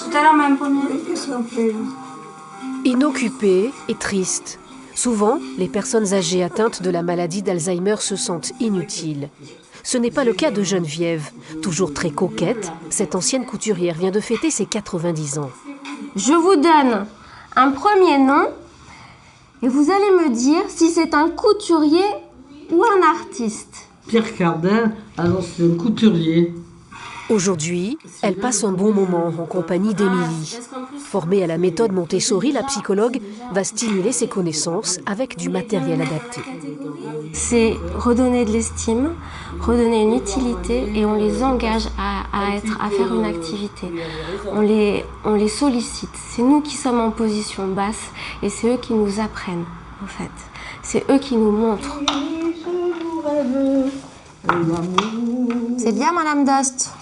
tout à l'heure, Mme Pommier. Qu'est-ce qu'on fait? Inoccupées et tristes. Souvent, les personnes âgées atteintes de la maladie d'Alzheimer se sentent inutiles. Ce n'est pas le cas de Geneviève. Toujours très coquette, cette ancienne couturière vient de fêter ses 90 ans. Je vous donne un premier nom et vous allez me dire si c'est un couturier ou un artiste. Pierre Cardin, alors c'est un couturier. Aujourd'hui, elle passe un bon moment en compagnie d'Émilie. Formée à la méthode Montessori, la psychologue va stimuler ses connaissances avec du matériel adapté. C'est redonner de l'estime, redonner une utilité et on les engage à faire une activité. On les sollicite. C'est nous qui sommes en position basse et c'est eux qui nous apprennent en fait. C'est eux qui nous montrent. C'est bien, Madame Dost.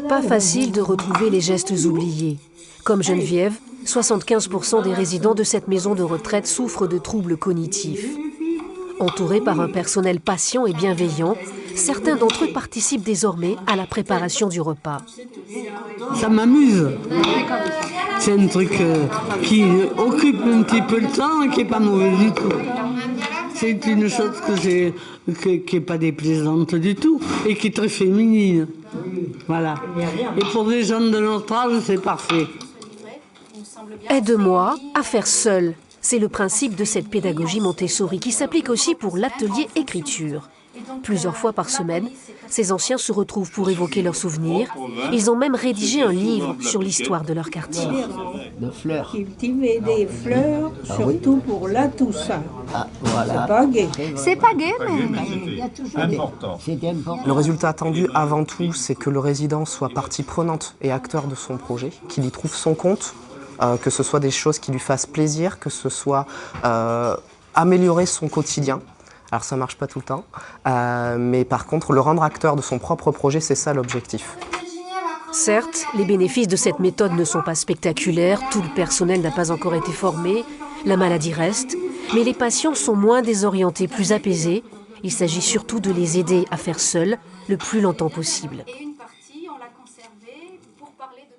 Pas facile de retrouver les gestes oubliés. Comme Geneviève, 75% des résidents de cette maison de retraite souffrent de troubles cognitifs. Entourés par un personnel patient et bienveillant, certains d'entre eux participent désormais à la préparation du repas. Ça m'amuse. C'est un truc qui occupe un petit peu le temps et qui n'est pas mauvais du tout. C'est une chose qui n'est pas déplaisante du tout et qui est très féminine. Voilà. Et pour des jeunes de notre âge, c'est parfait. Aide-moi à faire seul. C'est le principe de cette pédagogie Montessori qui s'applique aussi pour l'atelier écriture. Plusieurs fois par semaine, ces anciens se retrouvent pour évoquer leurs souvenirs. Ils ont même rédigé un livre sur l'histoire de leur quartier. De fleurs. Cultiver des fleurs, surtout pour la Toussaint. Ah, voilà. C'est pas gai. C'est pas gai, mais... C'est important. Le résultat attendu avant tout, c'est que le résident soit partie prenante et acteur de son projet, qu'il y trouve son compte, que ce soit des choses qui lui fassent plaisir, que ce soit améliorer son quotidien. Alors ça ne marche pas tout le temps, mais par contre, le rendre acteur de son propre projet, c'est ça l'objectif. Certes, les bénéfices de cette méthode ne sont pas spectaculaires, tout le personnel n'a pas encore été formé, la maladie reste, mais les patients sont moins désorientés, plus apaisés. Il s'agit surtout de les aider à faire seuls le plus longtemps possible. Et une partie, on l'a conservée pour parler de